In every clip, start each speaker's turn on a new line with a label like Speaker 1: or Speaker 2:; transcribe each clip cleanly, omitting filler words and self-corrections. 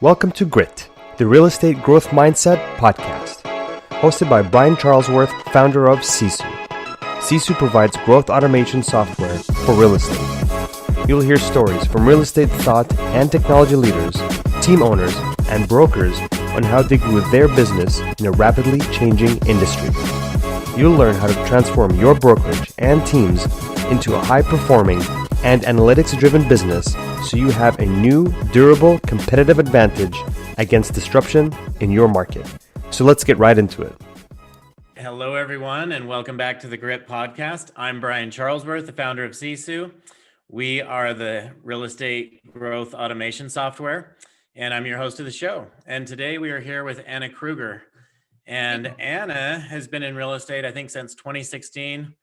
Speaker 1: Welcome to Grit, the Real Estate Growth Mindset podcast, hosted by Brian Charlesworth, founder of Sisu. Sisu provides growth automation software for real estate. You'll hear stories from real estate thought and technology leaders, team owners, and brokers on how they grew their business in a rapidly changing industry. You'll learn how to transform your brokerage and teams into a high-performing and analytics-driven business so you have a new, durable, competitive advantage against disruption in your market. So let's get right into it.
Speaker 2: Hello, everyone, and welcome back to the Grit podcast. I'm Brian Charlesworth, the founder of Sisu. We are the real estate growth automation software, and I'm your host of the show. And today we are here with Anna Krueger. And Anna has been in real estate, I think, since 2016.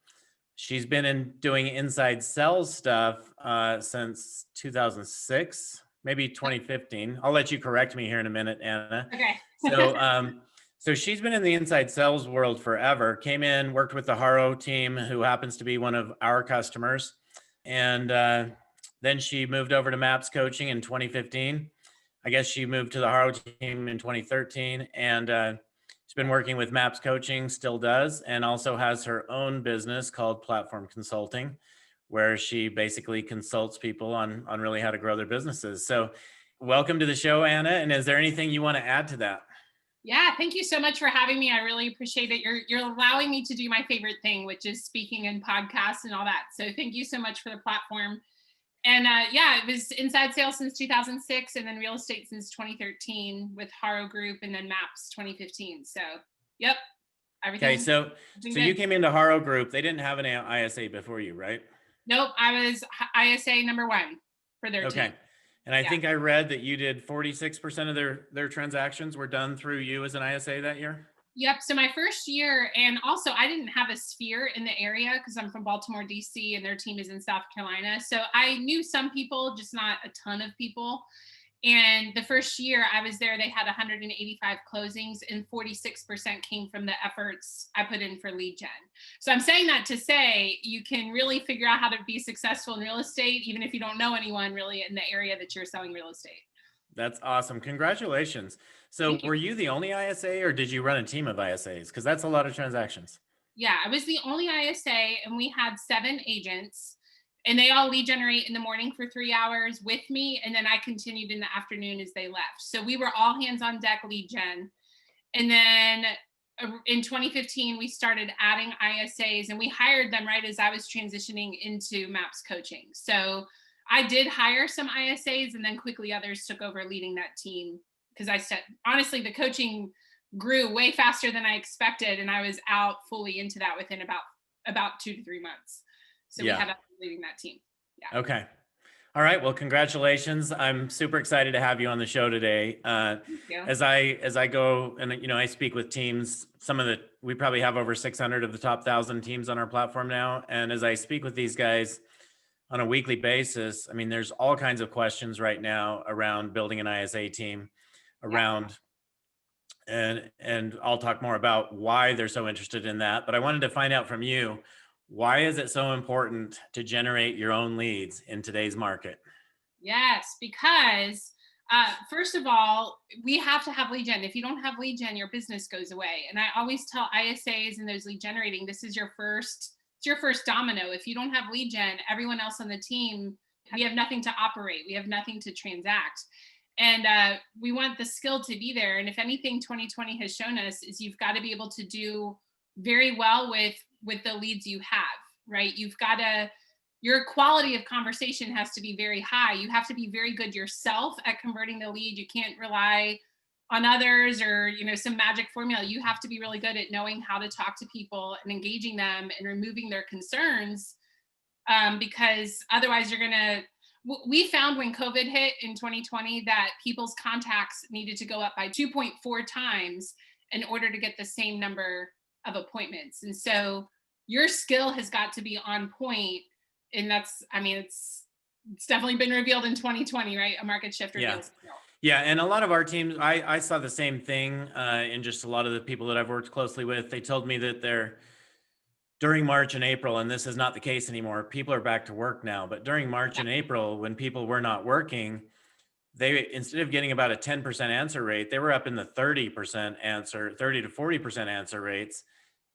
Speaker 2: She's been doing inside sales stuff since 2006, maybe 2015. I'll let you correct me here in a minute, Anna.
Speaker 3: Okay.
Speaker 2: So she's been in the inside sales world forever. Came in, worked with the Haro team, who happens to be one of our customers. And then she moved over to MAPS coaching in 2015. I guess she moved to the Haro team in 2013. And she's been working with MAPS coaching, still does, and also has her own business called Platform Consulting, where she basically consults people on really how to grow their businesses. So welcome to the show, Anna. And is there anything you want to add to that?
Speaker 3: Yeah, thank you so much for having me. I really appreciate it. You're allowing me to do my favorite thing, which is speaking and podcasts and all that. So thank you so much for the platform. And it was inside sales since 2006 and then real estate since 2013 with Haro Group and then MAPS 2015. So, yep, everything.
Speaker 2: Okay, so you came into Haro Group. They didn't have an ISA before you, right?
Speaker 3: Nope, I was ISA number one for their team.
Speaker 2: Okay. And I think I read that you did 46% of their transactions were done through you as an ISA that year.
Speaker 3: Yep. So my first year, and also I didn't have a sphere in the area because I'm from Baltimore, DC, and their team is in South Carolina. So I knew some people, just not a ton of people. And the first year I was there, they had 185 closings and 46% came from the efforts I put in for lead gen. So I'm saying that to say you can really figure out how to be successful in real estate, even if you don't know anyone really in the area that you're selling real estate.
Speaker 2: That's awesome. Congratulations. So were you the only ISA or did you run a team of ISAs? Because that's a lot of transactions.
Speaker 3: Yeah, I was the only ISA and we had 7 agents. And they all lead generate in the morning for 3 hours with me. And then I continued in the afternoon as they left. So we were all hands on deck lead gen. And then in 2015, we started adding ISAs and we hired them right as I was transitioning into MAPS coaching. So I did hire some ISAs and then quickly others took over leading that team. Because I said, honestly, the coaching grew way faster than I expected. And I was out fully into that within about 2 to 3 months. So we had us leading that team. Yeah.
Speaker 2: Okay. All right. Well, congratulations. I'm super excited to have you on the show today. As I go and, I speak with teams, we probably have over 600 of the top 1,000 teams on our platform now. And as I speak with these guys on a weekly basis, I mean, there's all kinds of questions right now around building an ISA team and I'll talk more about why they're so interested in that. But I wanted to find out from you, why is it so important to generate your own leads in today's market?
Speaker 3: Yes, because first of all, we have to have lead gen. If you don't have lead gen, your business goes away. And I always tell ISAs and those lead generating, this is your first domino. If you don't have lead gen, everyone else on the team, we have nothing to operate. We have nothing to transact. And we want the skill to be there. And if anything 2020 has shown us is you've got to be able to do very well with the leads you have, right? Your quality of conversation has to be very high. You have to be very good yourself at converting the lead. You can't rely on others or, some magic formula. You have to be really good at knowing how to talk to people and engaging them and removing their concerns because otherwise we found when COVID hit in 2020 that people's contacts needed to go up by 2.4 times in order to get the same number of appointments. And so your skill has got to be on point. And it's definitely been revealed in 2020, right? A market shift reveals skill.
Speaker 2: Yeah. And a lot of our teams, I saw the same thing in just a lot of the people that I've worked closely with. They told me that during March and April, and this is not the case anymore, people are back to work now, but during March and April, when people were not working, they, instead of getting about a 10% answer rate, they were up in the 30 to 40% answer rates.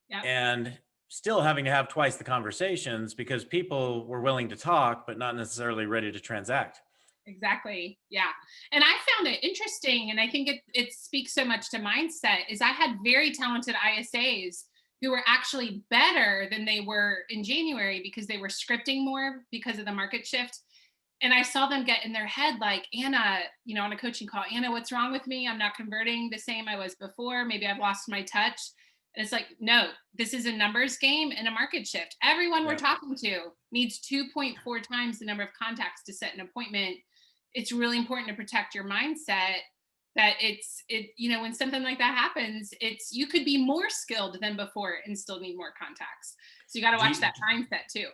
Speaker 3: Yep.
Speaker 2: And still having to have twice the conversations because people were willing to talk, but not necessarily ready to transact.
Speaker 3: Exactly. Yeah. And I found it interesting. And I think it speaks so much to mindset is I had very talented ISAs who were actually better than they were in January because they were scripting more because of the market shift. And I saw them get in their head like, Anna, on a coaching call, Anna, what's wrong with me? I'm not converting the same I was before. Maybe I've lost my touch. And it's like, no, this is a numbers game and a market shift. Everyone we're talking to needs 2.4 times the number of contacts to set an appointment. It's really important to protect your mindset that when something like that happens, you could be more skilled than before and still need more contacts. So you got to watch that mindset too.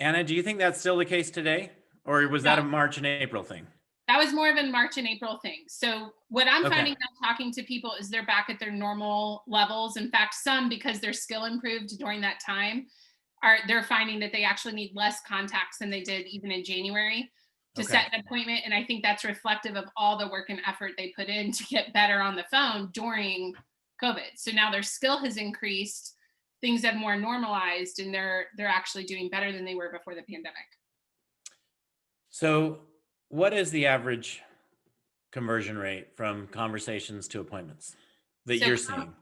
Speaker 2: Anna, do you think that's still the case today? Or was that a March and April thing?
Speaker 3: That was more of a March and April thing. So what I'm finding now talking to people is they're back at their normal levels. In fact, some, because their skill improved during that time, they're finding that they actually need less contacts than they did even in January to set an appointment. And I think that's reflective of all the work and effort they put in to get better on the phone during COVID. So now their skill has increased, things have more normalized, and they're actually doing better than they were before the pandemic.
Speaker 2: So what is the average conversion rate from conversations to appointments that you're seeing?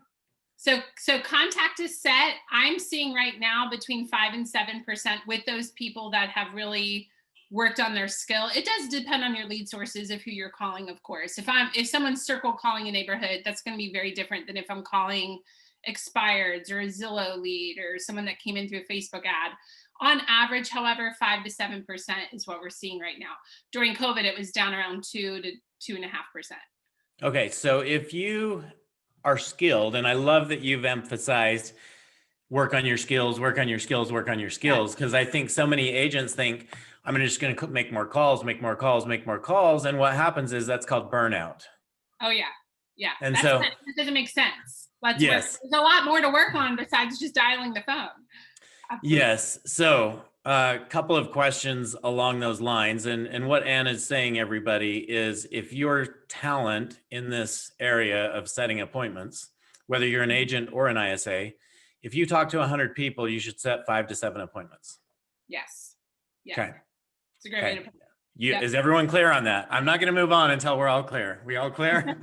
Speaker 3: So contact is set. I'm seeing right now between 5 and 7% with those people that have really worked on their skill. It does depend on your lead sources of who you're calling, of course. If someone's circle calling a neighborhood, that's going to be very different than if I'm calling expireds or a Zillow lead or someone that came in through a Facebook ad. On average, however, 5 to 7% is what we're seeing right now. During COVID, it was down around 2 to 2.5%.
Speaker 2: Okay, so if you are skilled, and I love that you've emphasized work on your skills, because I think so many agents think, I'm just going to make more calls. And what happens is that's called burnout.
Speaker 3: Oh, yeah. Yeah.
Speaker 2: And
Speaker 3: that doesn't make sense. There's a lot more to work on besides just dialing the phone. Absolutely.
Speaker 2: Yes. So a couple of questions along those lines. And what Anna is saying, everybody, is if your talent in this area of setting appointments, whether you're an agent or an ISA, if you talk to 100 people, you should set 5 to 7 appointments.
Speaker 3: Yes.
Speaker 2: Okay.
Speaker 3: It's a great way to put it.
Speaker 2: Is everyone clear on that? I'm not going to move on until we're all clear. We all clear?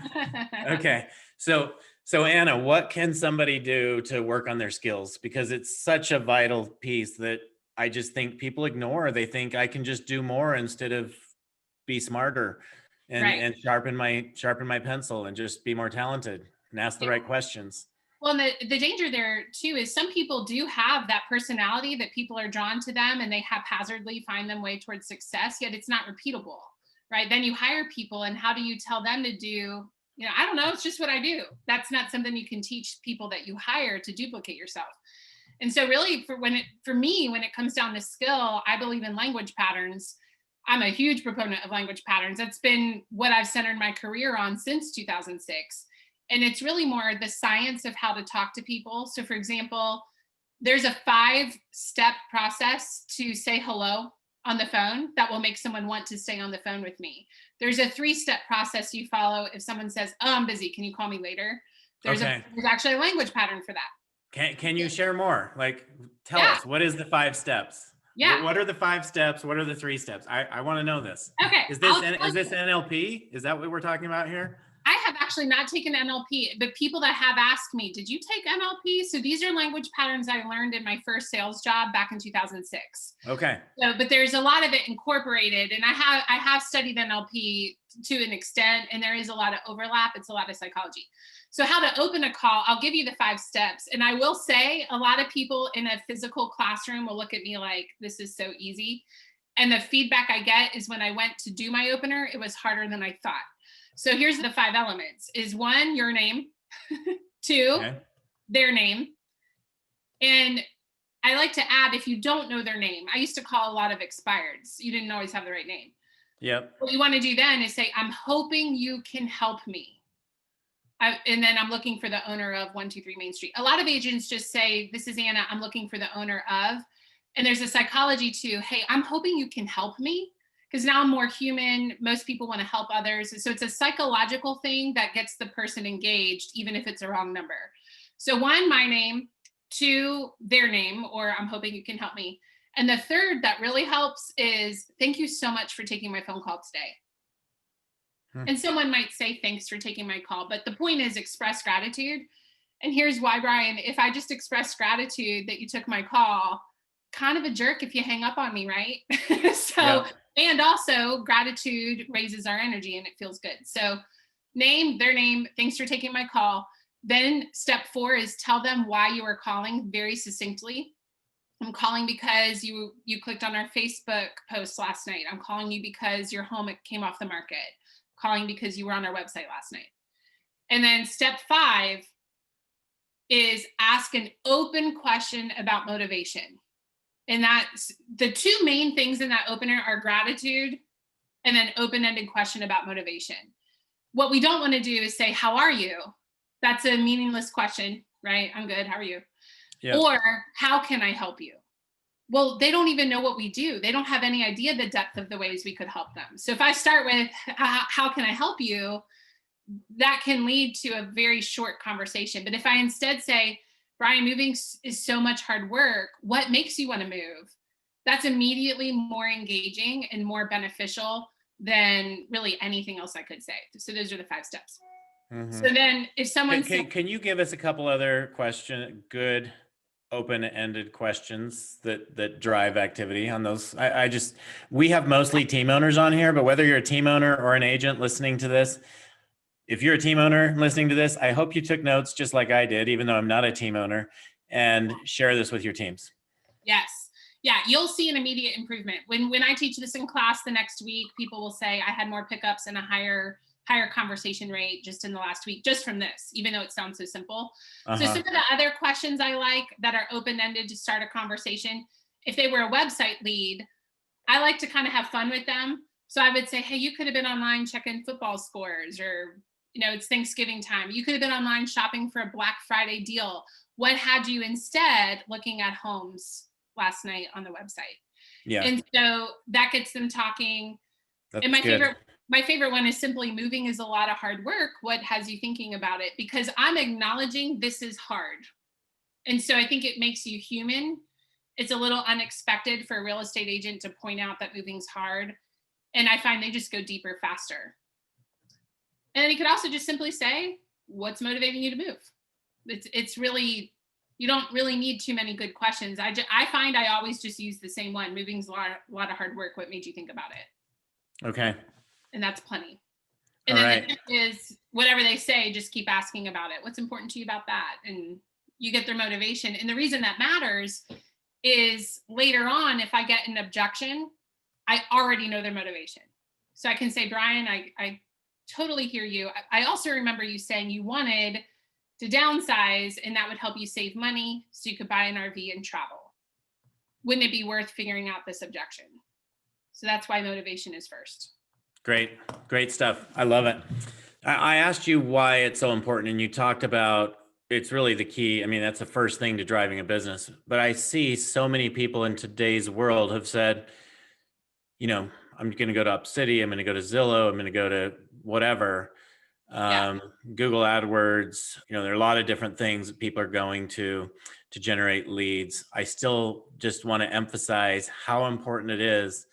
Speaker 2: Okay. So Anna, what can somebody do to work on their skills? Because it's such a vital piece that I just think people ignore. They think I can just do more instead of be smarter and sharpen my pencil and just be more talented and ask the right questions.
Speaker 3: Well, and the danger there too is some people do have that personality that people are drawn to them and they haphazardly find them way towards success, yet it's not repeatable, right? Then you hire people and how do you tell them to do, I don't know, it's just what I do. That's not something you can teach people that you hire to duplicate yourself. And so really for me, when it comes down to skill, I believe in language patterns. I'm a huge proponent of language patterns. That's been what I've centered my career on since 2006. And it's really more the science of how to talk to people. So for example, there's a 5-step process to say hello on the phone that will make someone want to stay on the phone with me. There's a 3-step process you follow if someone says, oh, I'm busy, can you call me later? There's actually a language pattern for that.
Speaker 2: Can you share more? Like, tell us, what is the 5 steps?
Speaker 3: Yeah.
Speaker 2: What are the 5 steps? What are the 3 steps? I want to know this.
Speaker 3: Okay.
Speaker 2: Is this NLP? Is that what we're talking about here?
Speaker 3: I have actually not taken NLP, but people that have asked me, did you take NLP? So these are language patterns I learned in my first sales job back in 2006.
Speaker 2: Okay.
Speaker 3: So, but there's a lot of it incorporated, and I have studied NLP to an extent, and there is a lot of overlap. It's a lot of psychology. So how to open a call, I'll give you the 5 steps. And I will say a lot of people in a physical classroom will look at me like, this is so easy. And the feedback I get is when I went to do my opener, it was harder than I thought. So here's the 5 elements is 1, your name, 2, their name. And I like to add, if you don't know their name, I used to call a lot of expireds. You didn't always have the right name.
Speaker 2: Yep.
Speaker 3: What you want to do then is say, I'm hoping you can help me. And then I'm looking for the owner of 123 Main Street. A lot of agents just say, this is Anna, I'm looking for the owner of, and there's a psychology to, hey, I'm hoping you can help me. because now I'm more human. Most people want to help others. So it's a psychological thing that gets the person engaged, even if it's a wrong number. So 1, my name, 2, their name, or I'm hoping you can help me. And the third that really helps is, thank you so much for taking my phone call today. And someone might say, thanks for taking my call. But the point is, express gratitude. And here's why, Brian, if I just express gratitude that you took my call, kind of a jerk if you hang up on me, right? And also gratitude raises our energy and it feels good. So name, their name, thanks for taking my call. Then step 4 is tell them why you are calling very succinctly. I'm calling because you clicked on our Facebook post last night. I'm calling you because your home came off the market. Calling because you were on our website last night. And then step 5 is ask an open question about motivation. And that's the 2 main things in that opener are gratitude and then open-ended question about motivation. What we don't want to do is say, how are you? That's a meaningless question, right? I'm good. How are you? Yeah. Or how can I help you? Well, they don't even know what we do. They don't have any idea the depth of the ways we could help them. So if I start with, how can I help you? That can lead to a very short conversation. But if I instead say, Brian, moving is so much hard work. What makes you want to move? That's immediately more engaging and more beneficial than really anything else I could say. So those are the 5 steps. Mm-hmm. So then if someone
Speaker 2: can you give us a couple other good open-ended questions that drive activity on those? We have mostly team owners on here, but whether you're a team owner or an agent listening to this, if you're a team owner listening to this, I hope you took notes just like I did, even though I'm not a team owner, and share this with your teams.
Speaker 3: Yes. Yeah, you'll see an immediate improvement. When I teach this in class the next week, people will say, I had more pickups and a higher conversation rate just in the last week, just from this, even though it sounds so simple. So some of the other questions I like that are open-ended to start a conversation, if they were a website lead, I like to kind of have fun with them. So I would say, hey, you could have been online checking football scores, or, it's Thanksgiving time. You could have been online shopping for a Black Friday deal. What had you instead looking at homes last night on the website? Yeah. And so that gets them talking. That's and my favorite one is simply, moving is a lot of hard work. What has you thinking about it? Because I'm acknowledging this is hard. And so I think it makes you human. It's a little unexpected for a real estate agent to point out that moving's hard. And I find they just go deeper faster. And then you could also just simply say, what's motivating you to move? It's really, you don't really need too many good questions. I find I always just use the same one. Moving's a lot of hard work. What made you think about it?
Speaker 2: Okay.
Speaker 3: And that's plenty. And then the next is whatever they say, just keep asking about it. What's important to you about that? And you get their motivation. And the reason that matters is later on, if I get an objection, I already know their motivation. So I can say, Brian, I totally hear you. I also remember you saying you wanted to downsize and that would help you save money so you could buy an RV and travel. Wouldn't it be worth figuring out this objection? So that's why motivation is first.
Speaker 2: Great stuff. I love it. I asked you why it's so important, and you talked about it's really the key. I mean, that's the first thing to driving a business. But I see so many people in today's world have said, I'm going to go to Up City, I'm going to go to Zillow, I'm going to go to whatever, Google AdWords. There are a lot of different things that people are going to generate leads. I still just want to emphasize how important it is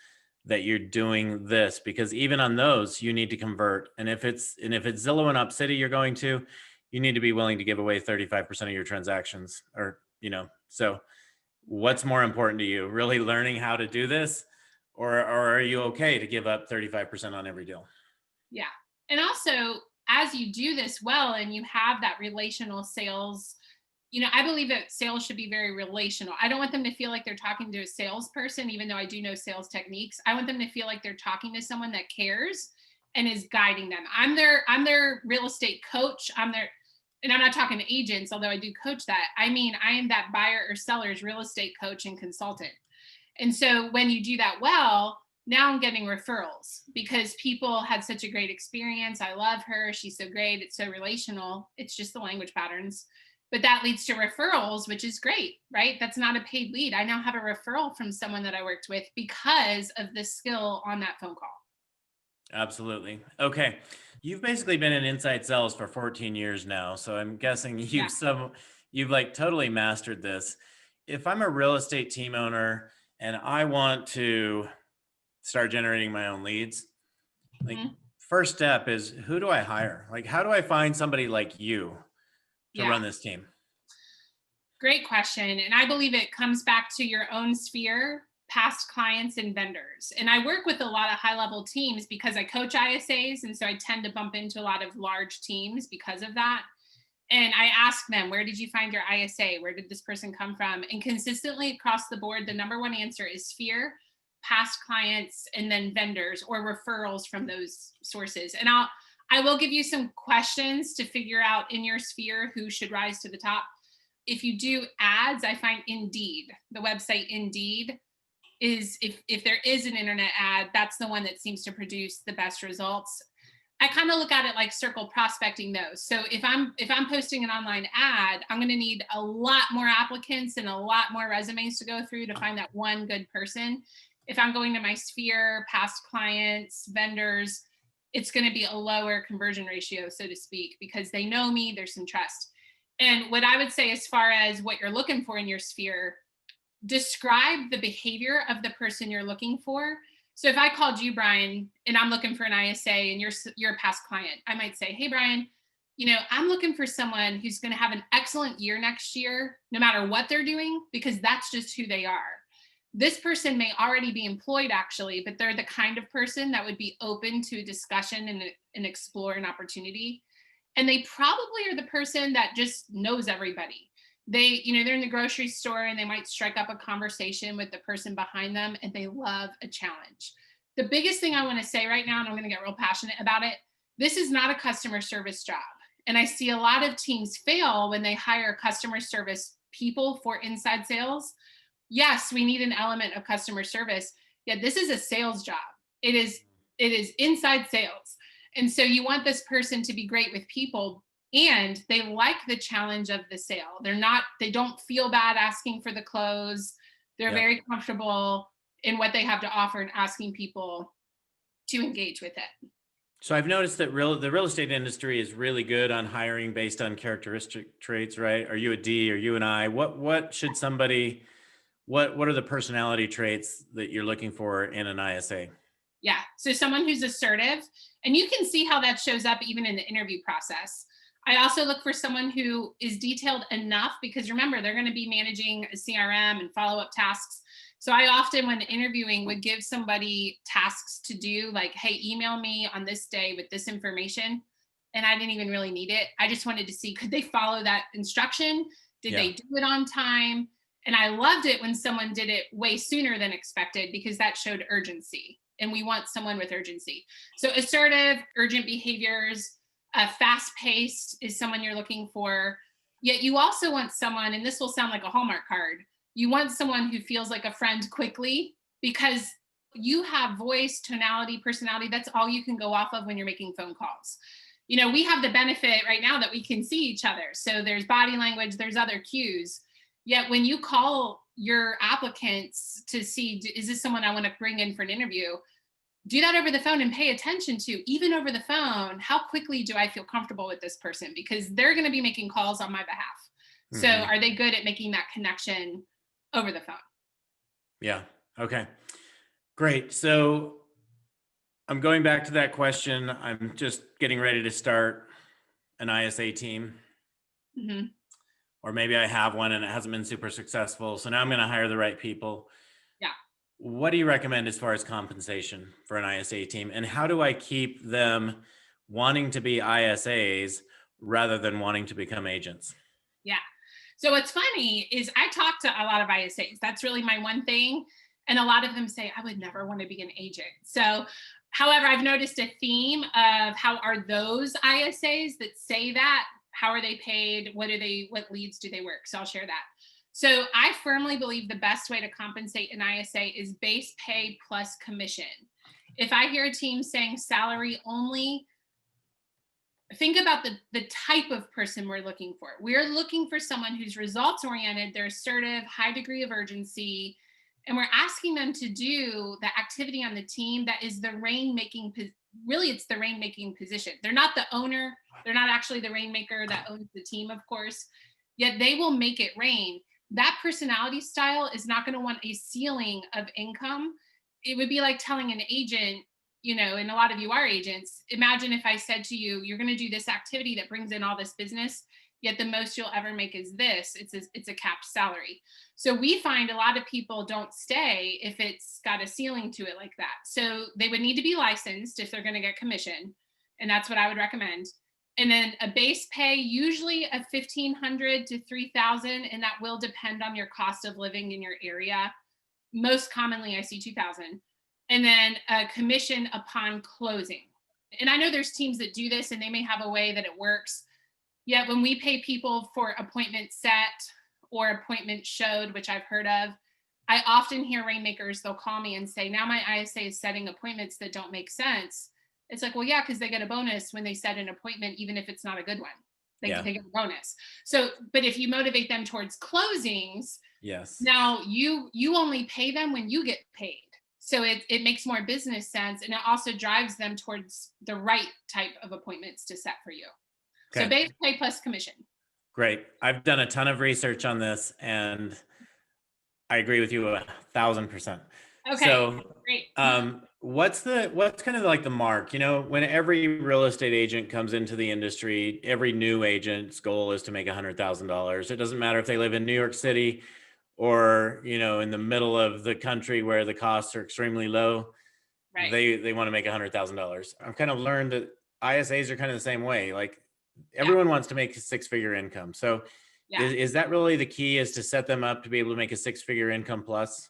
Speaker 2: that you're doing this, because even on those, you need to convert. And if it's Zillow and Up City you're going to, you need to be willing to give away 35% of your transactions, or, so what's more important to you, really learning how to do this, or are you okay to give up 35% on every deal?
Speaker 3: Yeah. And also, as you do this well, and you have that relational sales, I believe that sales should be very relational. I don't want them to feel like they're talking to a salesperson, even though I do know sales techniques. I want them to feel like they're talking to someone that cares and is guiding them. I'm their real estate coach. And I'm not talking to agents, although I do coach that. I mean, I am that buyer or seller's real estate coach and consultant. And so when you do that well, now I'm getting referrals because people had such a great experience. I love her. She's so great. It's so relational. It's just the language patterns. but that leads to referrals, which is great, right? That's not a paid lead. I now have a referral from someone that I worked with because of the skill on that phone call.
Speaker 2: Absolutely. Okay. You've basically been in inside sales for 14 years now. So I'm guessing you've like totally mastered this. If I'm a real estate team owner and I want to start generating my own leads, like first step is, who do I hire? Like, how do I find somebody like you to run this team?
Speaker 3: Great question. And I believe it comes back to your own sphere, past clients and vendors. And I work with a lot of high level teams because I coach ISAs. And so I tend to bump into a lot of large teams because of that. And I ask them, where did you find your ISA? Where did this person come from? And consistently across the board, the number one answer is sphere, past clients, and then vendors or referrals from those sources. And I will give you some questions to figure out in your sphere who should rise to the top. If you do ads, I find Indeed, the website Indeed, is if there is an internet ad, that's the one that seems to produce the best results. I kind of look at it like circle prospecting though. So if I'm posting an online ad, I'm going to need a lot more applicants and a lot more resumes to go through to find that one good person. If I'm going to my sphere, past clients, vendors, it's going to be a lower conversion ratio, so to speak, because they know me, there's some trust. And what I would say as far as what you're looking for in your sphere, describe the behavior of the person you're looking for. So if I called you, Brian, and I'm looking for an ISA and you're a past client, I might say, hey, Brian, I'm looking for someone who's going to have an excellent year next year, no matter what they're doing, because that's just who they are. This person may already be employed actually, but they're the kind of person that would be open to a discussion and explore an opportunity. And they probably are the person that just knows everybody. They're in the grocery store and they might strike up a conversation with the person behind them and they love a challenge. The biggest thing I want to say right now, and I'm going to get real passionate about it, this is not a customer service job. And I see a lot of teams fail when they hire customer service people for inside sales. Yes, we need an element of customer service, yet this is a sales job. It is inside sales. And so you want this person to be great with people and they like the challenge of the sale. They don't feel bad asking for the close. They're very comfortable in what they have to offer and asking people to engage with it.
Speaker 2: So I've noticed that the real estate industry is really good on hiring based on characteristic traits, right? Are you a D? Are you an I? What are the personality traits that you're looking for in an ISA?
Speaker 3: Yeah. So someone who's assertive, and you can see how that shows up even in the interview process. I also look for someone who is detailed enough because remember, they're going to be managing a CRM and follow-up tasks. So I often, when interviewing, would give somebody tasks to do, like, hey, email me on this day with this information. And I didn't even really need it. I just wanted to see, could they follow that instruction? Did they do it on time? And I loved it when someone did it way sooner than expected because that showed urgency. And we want someone with urgency. So assertive, urgent behaviors, fast-paced is someone you're looking for. Yet you also want someone, and this will sound like a Hallmark card, you want someone who feels like a friend quickly because you have voice, tonality, personality. That's all you can go off of when you're making phone calls. We have the benefit right now that we can see each other. So there's body language, there's other cues. Yet when you call your applicants to see, is this someone I want to bring in for an interview? Do that over the phone and pay attention to, even over the phone, how quickly do I feel comfortable with this person? Because they're going to be making calls on my behalf. So are they good at making that connection over the phone?
Speaker 2: Yeah. Okay. Great. So I'm going back to that question. I'm just getting ready to start an ISA team. Mm-hmm. Or maybe I have one and it hasn't been super successful. So now I'm going to hire the right people.
Speaker 3: Yeah.
Speaker 2: What do you recommend as far as compensation for an ISA team? And how do I keep them wanting to be ISAs rather than wanting to become agents?
Speaker 3: Yeah. So what's funny is I talk to a lot of ISAs. That's really my one thing. And a lot of them say, I would never want to be an agent. So, however, I've noticed a theme of how are those ISAs that say that, how are they paid? What leads do they work? So I'll share that. So I firmly believe the best way to compensate an ISA is base pay plus commission. If I hear a team saying salary only, think about the type of person we're looking for. We're looking for someone who's results oriented, they're assertive, high degree of urgency, and we're asking them to do the activity on the team that is the rainmaking. Really, it's the rainmaking position. They're not the owner. They're not actually the rainmaker that owns the team, of course, yet they will make it rain. That personality style is not going to want a ceiling of income. It would be like telling an agent, and a lot of you are agents. Imagine if I said to you, you're going to do this activity that brings in all this business, yet the most you'll ever make is this. It's a capped salary. So we find a lot of people don't stay if it's got a ceiling to it like that. So they would need to be licensed if they're going to get commission. And that's what I would recommend. And then a base pay, usually a 1,500 to 3,000, and that will depend on your cost of living in your area. Most commonly, I see 2,000. And then a commission upon closing. And I know there's teams that do this and they may have a way that it works. Yet when we pay people for appointment set or appointment showed, which I've heard of, I often hear rainmakers, they'll call me and say, now my ISA is setting appointments that don't make sense. It's like, well, yeah, because they get a bonus when they set an appointment, even if it's not a good one. They get a bonus. So, but if you motivate them towards closings,
Speaker 2: yes,
Speaker 3: now you only pay them when you get paid. So it makes more business sense, and it also drives them towards the right type of appointments to set for you. Okay. So base pay plus commission.
Speaker 2: Great. I've done a ton of research on this, and I agree with you 1,000%.
Speaker 3: Okay.
Speaker 2: So
Speaker 3: great.
Speaker 2: What's kind of like the mark? When every real estate agent comes into the industry, every new agent's goal is to make $100,000. It doesn't matter if they live in New York City or, in the middle of the country where the costs are extremely low. Right. They want to make $100,000. I've kind of learned that ISAs are kind of the same way. Like everyone wants to make a six-figure income. So is that really the key, is to set them up to be able to make a six-figure income plus?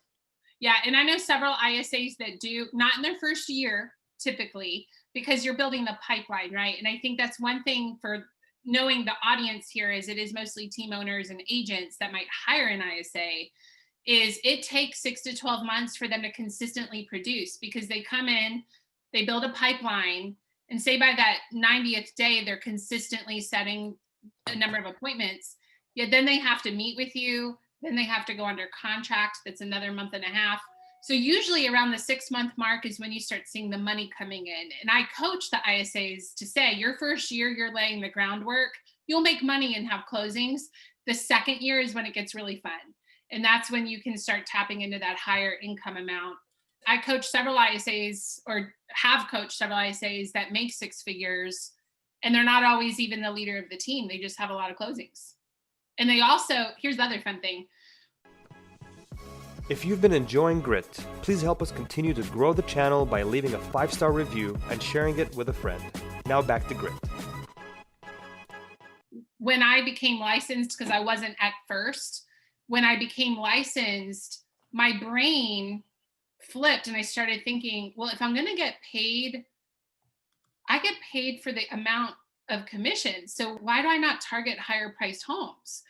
Speaker 3: Yeah. And I know several ISAs that do, not in their first year, typically, because you're building the pipeline, right? And I think that's one thing for knowing the audience here, is it is mostly team owners and agents that might hire an ISA, is it takes 6 to 12 months for them to consistently produce, because they come in, they build a pipeline, and say by that 90th day, they're consistently setting a number of appointments. Yet then they have to meet with you. Then they have to go under contract. That's another month and a half. So usually around the 6-month mark is when you start seeing the money coming in. And I coach the ISAs to say, your first year, you're laying the groundwork. You'll make money and have closings. The second year is when it gets really fun. And that's when you can start tapping into that higher income amount. I coach several ISAs, or have coached several ISAs that make 6 figures, and they're not always even the leader of the team. They just have a lot of closings. And they also, here's the other fun thing.
Speaker 1: If you've been enjoying Grit, please help us continue to grow the channel by leaving a 5-star review and sharing it with a friend. Now back to Grit.
Speaker 3: When I became licensed, because I wasn't at first, when I became licensed, my brain flipped and I started thinking, well, if I'm going to get paid, I get paid for the amount of commission. So why do I not target higher priced homes?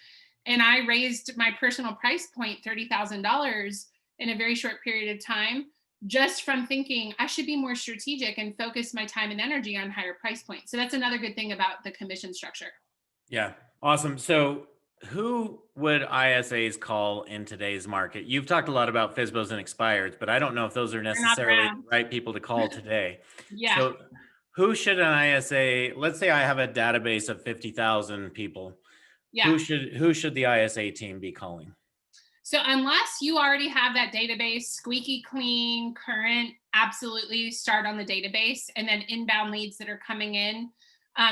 Speaker 3: And I raised my personal price point $30,000 in a very short period of time, just from thinking I should be more strategic and focus my time and energy on higher price points. So that's another good thing about the commission structure.
Speaker 2: Yeah. Awesome. So who would ISAs call in today's market? You've talked a lot about FSBOs and expireds, but I don't know if those are necessarily the right people to call today.
Speaker 3: Yeah.
Speaker 2: So who should an ISA, let's say I have a database of 50,000 people. Yeah. Who should the ISA team be calling?
Speaker 3: So unless you already have that database squeaky clean, current, absolutely start on the database, and then inbound leads that are coming in.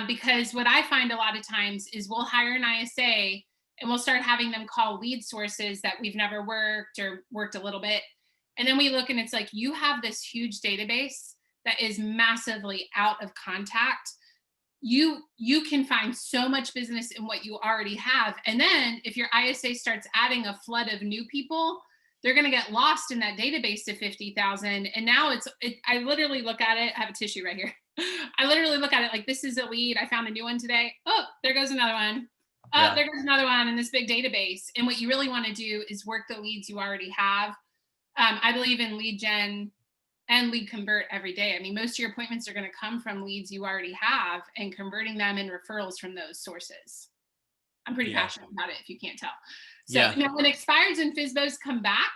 Speaker 3: Because what I find a lot of times is we'll hire an ISA and we'll start having them call lead sources that we've never worked or worked a little bit. And then we look and it's like, you have this huge database that is massively out of contact. You can find so much business in what you already have. And then if your ISA starts adding a flood of new people, they're going to get lost in that database of 50,000. And now I literally look at it. I have a tissue right here. I literally look at it like, this is a lead. I found a new one today. Oh, there goes another one. Oh, there goes another one in this big database. And what you really want to do is work the leads you already have. I believe in lead gen and lead convert every day. I mean, most of your appointments are going to come from leads you already have and converting them in referrals from those sources. I'm pretty passionate about it, if you can't tell. So now when expireds and FSBOs come back,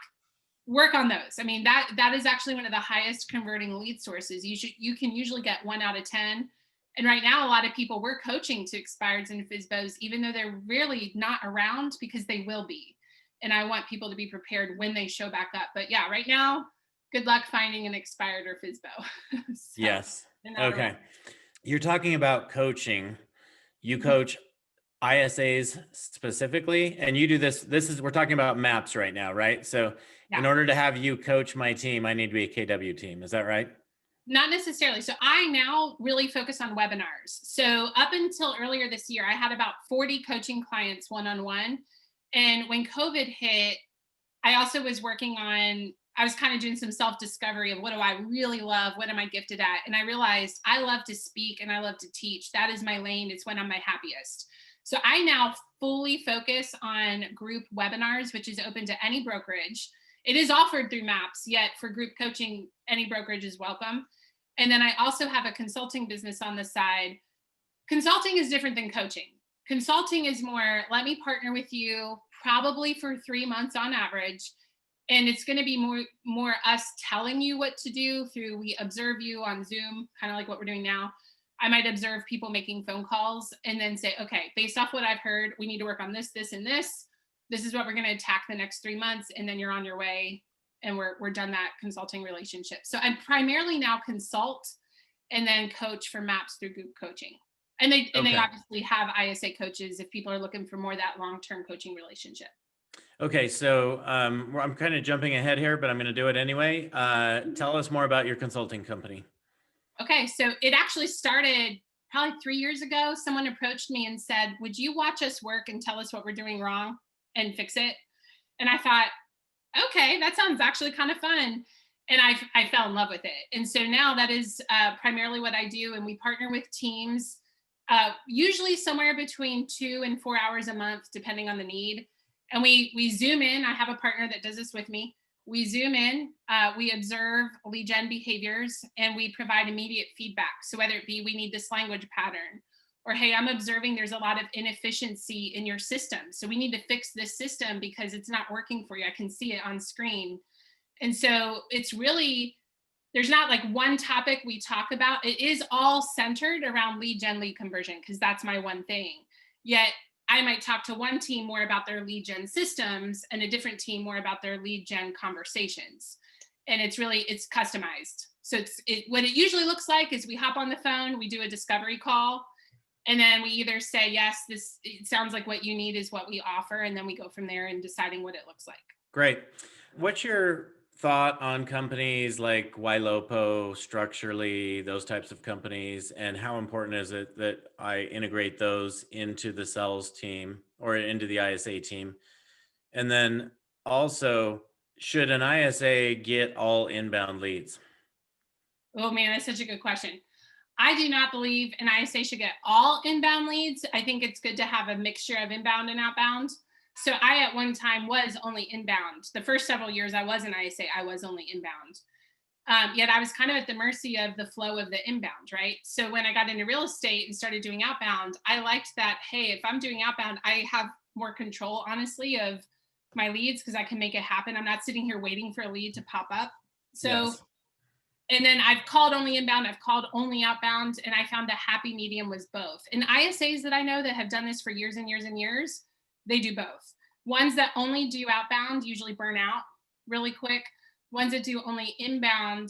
Speaker 3: work on those. I mean, that is actually one of the highest converting lead sources. You can usually get 1 out of 10. And right now, a lot of people, we're coaching to expireds and FSBOs, even though they're really not around, because they will be. And I want people to be prepared when they show back up. But yeah, right now, good luck finding an expired or FSBO.
Speaker 2: Yes. Okay. You're talking about coaching. You coach ISAs specifically, and you do this. We're talking about MAPS right now, right? So in order to have you coach my team, I need to be a KW team. Is that right?
Speaker 3: Not necessarily. So I now really focus on webinars. So up until earlier this year, I had about 40 coaching clients one-on-one. And when COVID hit, I also was I was kind of doing some self-discovery of what do I really love? What am I gifted at? And I realized I love to speak and I love to teach. That is my lane. It's when I'm my happiest. So I now fully focus on group webinars, which is open to any brokerage. It is offered through MAPS, yet for group coaching, any brokerage is welcome. And then I also have a consulting business on the side. Consulting is different than coaching. Consulting is more, let me partner with you probably for 3 months on average. And it's going to be more us telling you what to do through, we observe you on Zoom, kind of like what we're doing now. I might observe people making phone calls and then say, okay, based off what I've heard, we need to work on this, this, and this. This is what we're going to attack the next 3 months. And then you're on your way and we're done that consulting relationship. So I primarily now consult and then coach for MAPS through group coaching. And they obviously have ISA coaches if people are looking for more that long-term coaching relationship.
Speaker 2: Okay, so I'm kind of jumping ahead here, but I'm going to do it anyway. Tell us more about your consulting company.
Speaker 3: Okay, so it actually started probably 3 years ago. Someone approached me and said, would you watch us work and tell us what we're doing wrong and fix it? And I thought, okay, that sounds actually kind of fun. And I fell in love with it. And so now that is primarily what I do. And we partner with teams, usually somewhere between 2 and 4 hours a month, depending on the need. And we zoom in. I have a partner that does this with me. We zoom in, we observe lead gen behaviors, and we provide immediate feedback. So whether it be we need this language pattern, or hey, I'm observing there's a lot of inefficiency in your system. So we need to fix this system because it's not working for you. I can see it on screen. And so it's really, there's not like one topic we talk about. It is all centered around lead gen, lead conversion, because that's my one thing. Yet I might talk to one team more about their lead gen systems and a different team more about their lead gen conversations. And it's customized. So what it usually looks like is we hop on the phone, we do a discovery call, and then we either say, yes, it sounds like what you need is what we offer. And then we go from there and deciding what it looks like.
Speaker 2: Great. What's your thought on companies like Ylopo, Structurally, those types of companies, and how important is it that I integrate those into the sales team or into the ISA team? And then also, should an ISA get all inbound leads?
Speaker 3: Oh man, that's such a good question. I do not believe an ISA should get all inbound leads. I think it's good to have a mixture of inbound and outbound. So I, at one time, was only inbound. The first several years I was an ISA, I was only inbound. Yet I was kind of at the mercy of the flow of the inbound, right? So when I got into real estate and started doing outbound, I liked that, hey, if I'm doing outbound, I have more control, honestly, of my leads because I can make it happen. I'm not sitting here waiting for a lead to pop up. So, yes. And then I've called only inbound, I've called only outbound, and I found a happy medium was both. And ISAs that I know that have done this for years and years and years, they do both. Ones that only do outbound usually burn out really quick. Ones that do only inbound,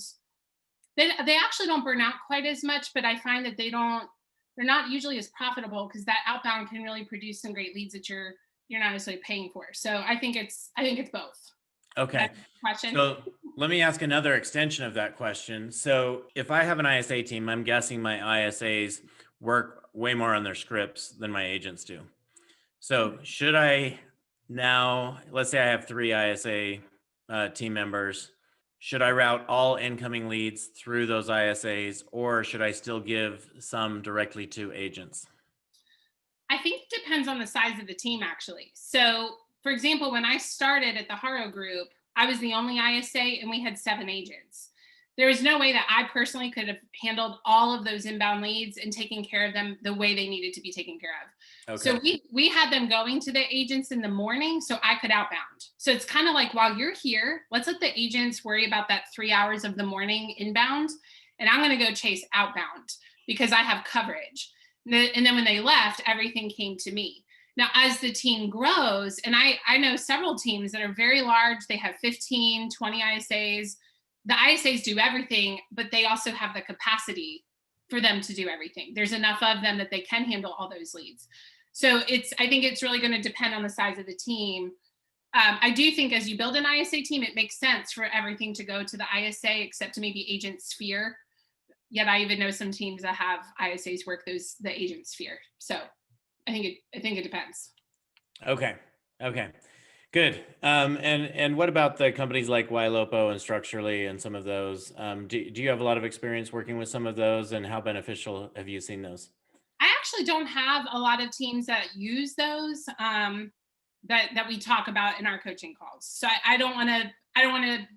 Speaker 3: they actually don't burn out quite as much, but I find that they're not usually as profitable because that outbound can really produce some great leads that you're not necessarily paying for. So I think it's both.
Speaker 2: Okay. Question. So let me ask another extension of that question. So if I have an ISA team, I'm guessing my ISAs work way more on their scripts than my agents do. So should I now, let's say I have 3 ISA team members, should I route all incoming leads through those ISAs, or should I still give some directly to agents?
Speaker 3: I think it depends on the size of the team, actually. So for example, when I started at the Haro Group, I was the only ISA and we had 7 agents. there was no way that I personally could have handled all of those inbound leads and taken care of them the way they needed to be taken care of.
Speaker 2: Okay.
Speaker 3: So we had them going to the agents in the morning so I could outbound. So it's kind of like, while you're here, let's let the agents worry about that 3 hours of the morning inbound. And I'm going to go chase outbound because I have coverage. And then when they left, everything came to me. Now, as the team grows, and I know several teams that are very large, they have 15, 20 ISAs. The ISAs do everything, but they also have the capacity for them to do everything. There's enough of them that they can handle all those leads. So I think it's really going to depend on the size of the team. I do think as you build an ISA team, it makes sense for everything to go to the ISA, except to maybe agent sphere. Yet I even know some teams that have ISAs work the agent sphere. So I think it depends.
Speaker 2: Okay. Good. And what about the companies like Ylopo and Structurally and some of those? Do you have a lot of experience working with some of those, and how beneficial have you seen those?
Speaker 3: I actually don't have a lot of teams that use those that we talk about in our coaching calls. So I don't want to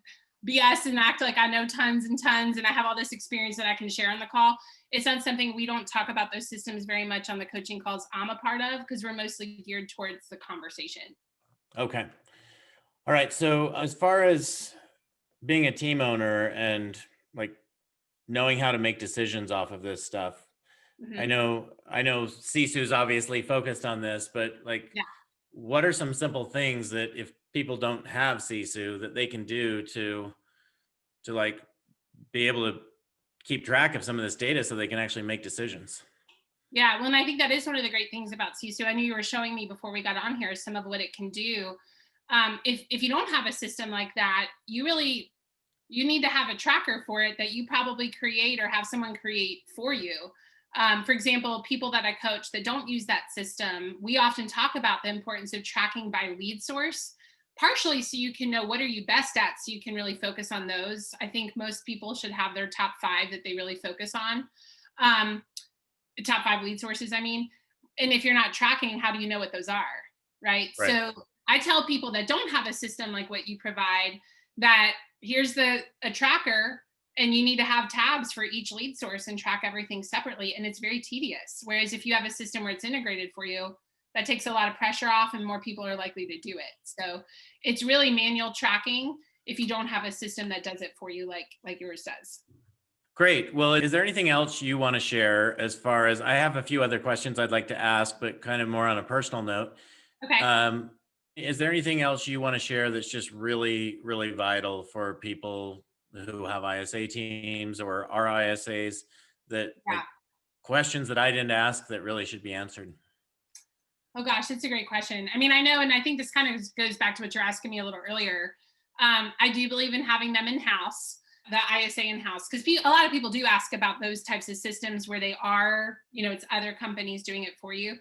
Speaker 3: BS and act like I know tons and tons and I have all this experience that I can share on the call. It's not something, we don't talk about those systems very much on the coaching calls I'm a part of, because we're mostly geared towards the conversation.
Speaker 2: Okay. All right. So as far as being a team owner and like knowing how to make decisions off of this stuff,
Speaker 3: Mm-hmm.
Speaker 2: I know Sisu's obviously focused on this, but like,
Speaker 3: yeah.
Speaker 2: What are some simple things that if people don't have Sisu that they can do to like be able to keep track of some of this data so they can actually make decisions?
Speaker 3: Yeah, well, and I think that is one of the great things about Sisu. I knew you were showing me before we got on here some of what it can do. If you don't have a system like that, you need to have a tracker for it that you probably create or have someone create for you. For example, people that I coach that don't use that system, we often talk about the importance of tracking by lead source, partially so you can know what are you best at, so you can really focus on those. I think most people should have their top 5 that they really focus on. Top 5 lead sources, I mean. And if you're not tracking, how do you know what those are, right? So I tell people that don't have a system like what you provide that here's a tracker, and you need to have tabs for each lead source and track everything separately. And it's very tedious. Whereas if you have a system where it's integrated for you, that takes a lot of pressure off and more people are likely to do it. So it's really manual tracking if you don't have a system that does it for you like yours does.
Speaker 2: Great. Well, is there anything else you want to share as far as, I have a few other questions I'd like to ask, but kind of more on a personal note.
Speaker 3: Okay.
Speaker 2: Is there anything else you want to share that's just really, really vital for people who have ISA teams or are ISAs that like questions that I didn't ask that really should be answered?
Speaker 3: Oh gosh, that's a great question. I mean, I know, and I think this kind of goes back to what you're asking me a little earlier. I do believe in having them in-house, the ISA in-house, because a lot of people do ask about those types of systems where they are, it's other companies doing it for you.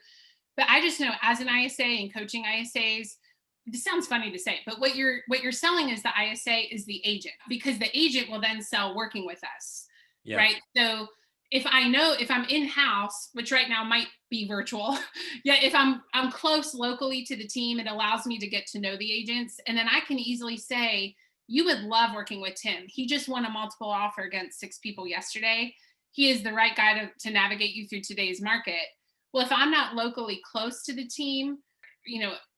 Speaker 3: But I just know as an ISA and coaching ISAs, this sounds funny to say, but what you're selling is the ISA is the agent, because the agent will then sell working with us, right? So if I'm in-house, which right now might be virtual, yeah, if I'm close locally to the team, it allows me to get to know the agents. And then I can easily say, you would love working with Tim. He just won a multiple offer against 6 people yesterday. He is the right guy to navigate you through today's market. Well, if I'm not locally close to the team,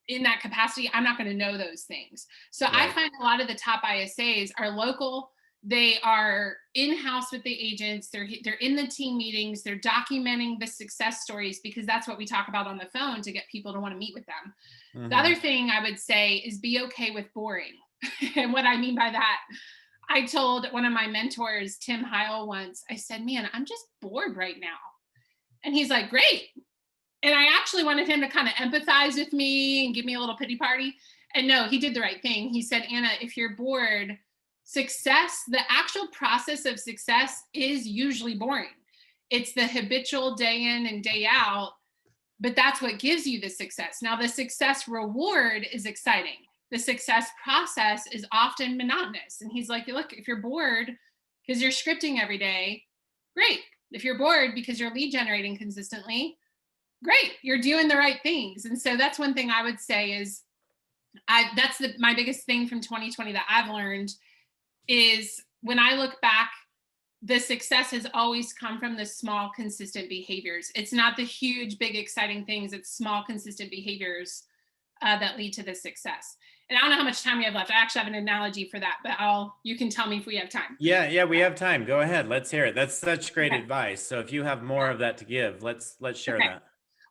Speaker 3: in that capacity, I'm not going to know those things. So I find a lot of the top ISAs are local. They are in-house with the agents. They're in the team meetings. They're documenting the success stories, because that's what we talk about on the phone to get people to want to meet with them. Mm-hmm. The other thing I would say is be okay with boring. And what I mean by that, I told one of my mentors, Tim Heil, once, I said, man, I'm just bored right now. And he's like, great. And I actually wanted him to kind of empathize with me and give me a little pity party. And no, he did the right thing. He said, Anna, if you're bored, success, the actual process of success is usually boring. It's the habitual day in and day out, but that's what gives you the success. Now, the success reward is exciting. The success process is often monotonous. And he's like, look, if you're bored because you're scripting every day, great. If you're bored because you're lead generating consistently, great, you're doing the right things. And so that's one thing I would say is, that's my biggest thing from 2020 that I've learned is when I look back, the success has always come from the small, consistent behaviors. It's not the huge, big, exciting things. It's small, consistent behaviors that lead to the success. And I don't know how much time we have left. I actually have an analogy for that, but you can tell me if we have time.
Speaker 2: Yeah, we have time. Go ahead. Let's hear it. That's such great
Speaker 3: Okay.
Speaker 2: advice. So if you have more of that to give, let's share
Speaker 3: Okay.
Speaker 2: that.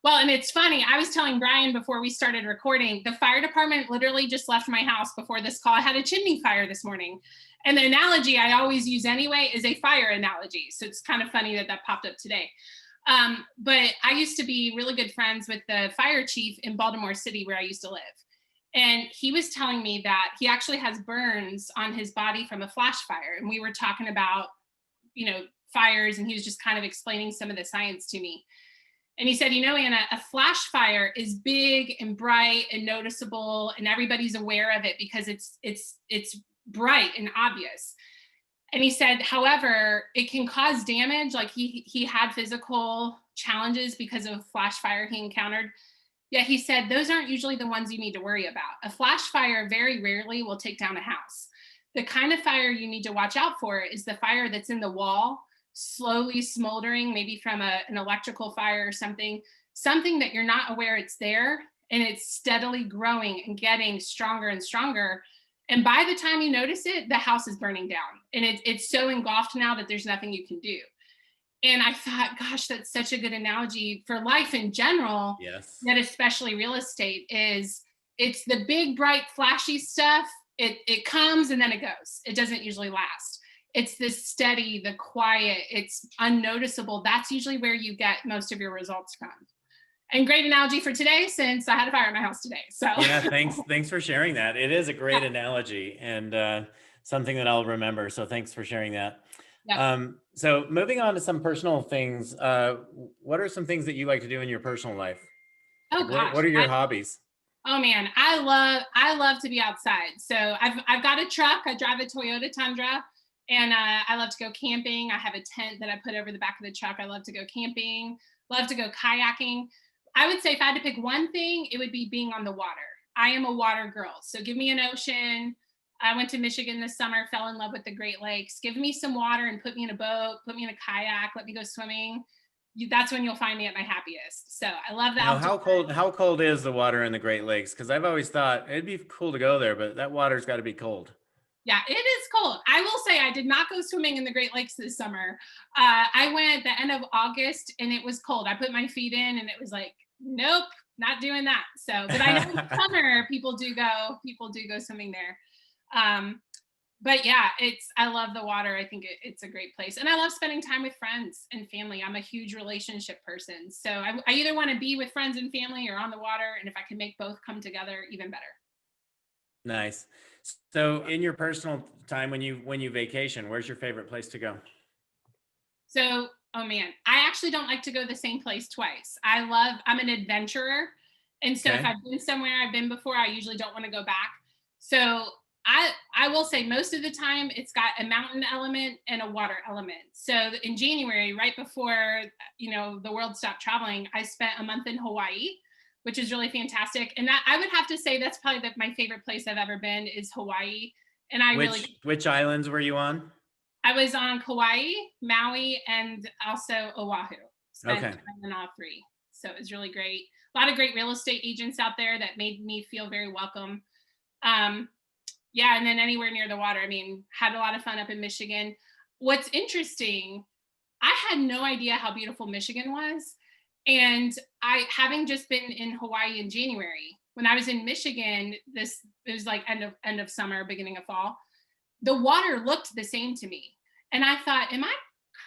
Speaker 3: Well, and it's funny. I was telling Brian before we started recording, the fire department literally just left my house before this call. I had a chimney fire this morning. And the analogy I always use anyway is a fire analogy. So it's kind of funny that popped up today. But I used to be really good friends with the fire chief in Baltimore City, where I used to live. And he was telling me that he actually has burns on his body from a flash fire. And we were talking about, fires, and he was just kind of explaining some of the science to me. And he said, Anna, a flash fire is big and bright and noticeable, and everybody's aware of it because it's bright and obvious. And he said, however, it can cause damage. Like he had physical challenges because of a flash fire he encountered. Yet he said, those aren't usually the ones you need to worry about. A flash fire very rarely will take down a house. The kind of fire you need to watch out for is the fire that's in the wall, slowly smoldering, maybe from an electrical fire or something that you're not aware it's there, and it's steadily growing and getting stronger and stronger. And by the time you notice it, the house is burning down, and it's so engulfed now that there's nothing you can do. And I thought, gosh, that's such a good analogy for life in general.
Speaker 2: Yes.
Speaker 3: That especially real estate it's the big, bright, flashy stuff. It comes and then it goes. It doesn't usually last. It's the steady, the quiet, it's unnoticeable. That's usually where you get most of your results from. And great analogy for today, since I had a fire at my house today. So
Speaker 2: yeah, thanks for sharing that. It is a great analogy, and something that I'll remember. So thanks for sharing that.
Speaker 3: Yeah.
Speaker 2: So moving on to some personal things, what are some things that you like to do in your personal life?
Speaker 3: Oh gosh.
Speaker 2: What are your hobbies?
Speaker 3: Oh man, I love to be outside. So I've got a truck. I drive a Toyota Tundra. And I love to go camping. I have a tent that I put over the back of the truck. I love to go camping, love to go kayaking. I would say if I had to pick one thing, it would be being on the water. I am a water girl. So give me an ocean. I went to Michigan this summer, fell in love with the Great Lakes. Give me some water and put me in a boat, put me in a kayak, let me go swimming. That's when you'll find me at my happiest. So I love that.
Speaker 2: Now, how cold is the water in the Great Lakes? Because I've always thought it'd be cool to go there, but that water's got to be cold.
Speaker 3: Yeah, it is cold. I will say I did not go swimming in the Great Lakes this summer. I went the end of August and it was cold. I put my feet in and it was like, nope, not doing that. So, but I know in summer people do go swimming there. But yeah, I love the water. I think it's a great place. And I love spending time with friends and family. I'm a huge relationship person. So I either want to be with friends and family or on the water. And if I can make both come together, even better.
Speaker 2: Nice. So in your personal time, when you vacation, where's your favorite place to go?
Speaker 3: So, oh man, I actually don't like to go the same place twice. I'm an adventurer. And so if I've been somewhere I've been before, I usually don't want to go back. So I will say most of the time it's got a mountain element and a water element. So in January, right before, the world stopped traveling, I spent a month in Hawaii, which is really fantastic. And that, I would have to say that's probably my favorite place I've ever been is Hawaii. And
Speaker 2: which islands were you on?
Speaker 3: I was on Kauai, Maui, and also Oahu. Spent time on all three. So it was really great. A lot of great real estate agents out there that made me feel very welcome. Yeah, and then anywhere near the water. I mean, had a lot of fun up in Michigan. What's interesting, I had no idea how beautiful Michigan was. And having just been in Hawaii in January, when I was in Michigan, it was like end of summer, beginning of fall, the water looked the same to me. And I thought, am I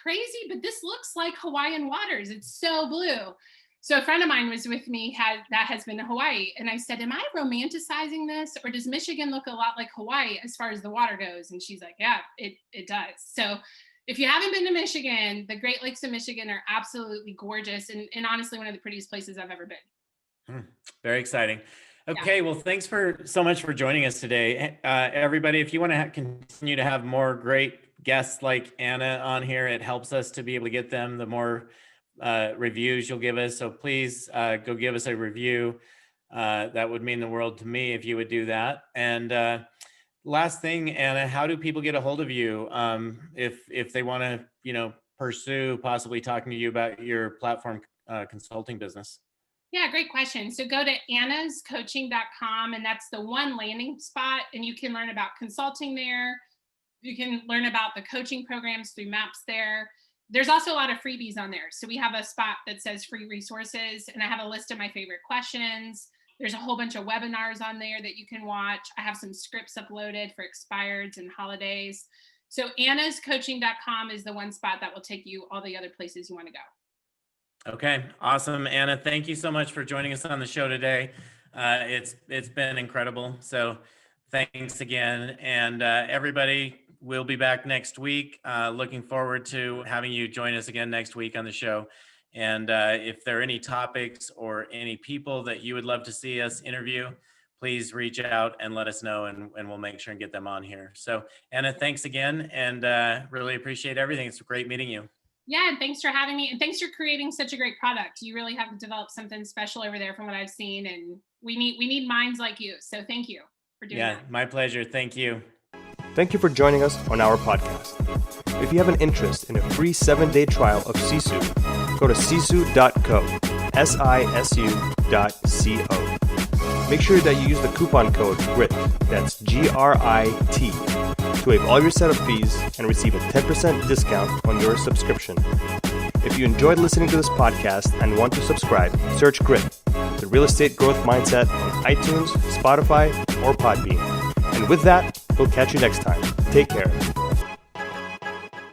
Speaker 3: crazy? But this looks like Hawaiian waters. It's so blue. So a friend of mine was with me that has been to Hawaii. And I said, am I romanticizing this? Or does Michigan look a lot like Hawaii as far as the water goes? And she's like, yeah, it does. So if you haven't been to Michigan, the Great Lakes of Michigan are absolutely gorgeous and honestly one of the prettiest places I've ever been.
Speaker 2: Very exciting. Okay, well, thanks so much for joining us today. Everybody, if you want to continue to have more great guests like Anna on here, it helps us to be able to get them, the more reviews you'll give us. So please go give us a review. That would mean the world to me if you would do that. And Last thing, Anna, how do people get a hold of you if they want to, pursue possibly talking to you about your platform consulting business?
Speaker 3: Yeah, great question. So go to annascoaching.com, and that's the one landing spot, and you can learn about consulting there. You can learn about the coaching programs through MAPS there. There's also a lot of freebies on there. So we have a spot that says free resources, and I have a list of my favorite questions. There's a whole bunch of webinars on there that you can watch. I have some scripts uploaded for expireds and holidays. So annascoaching.com is the one spot that will take you all the other places you want to go.
Speaker 2: Okay, awesome. Anna, thank you so much for joining us on the show today. It's been incredible. So thanks again. And everybody, we'll be back next week. Looking forward to having you join us again next week on the show. And if there are any topics or any people that you would love to see us interview, please reach out and let us know, and we'll make sure and get them on here. So Anna, thanks again, and really appreciate everything. It's great meeting you.
Speaker 3: Yeah, and thanks for having me, and thanks for creating such a great product. You really have developed something special over there from what I've seen, and we need minds like you. So thank you for doing that.
Speaker 2: Yeah, my pleasure. Thank you.
Speaker 1: Thank you for joining us on our podcast. If you have an interest in a free 7-day trial of Sisu, go to sisu.co, sisu.co. Make sure that you use the coupon code GRIT, that's GRIT, to waive all your setup fees and receive a 10% discount on your subscription. If you enjoyed listening to this podcast and want to subscribe, search GRIT, the Real Estate Growth Mindset, on iTunes, Spotify, or Podbean. And with that, we'll catch you next time. Take care.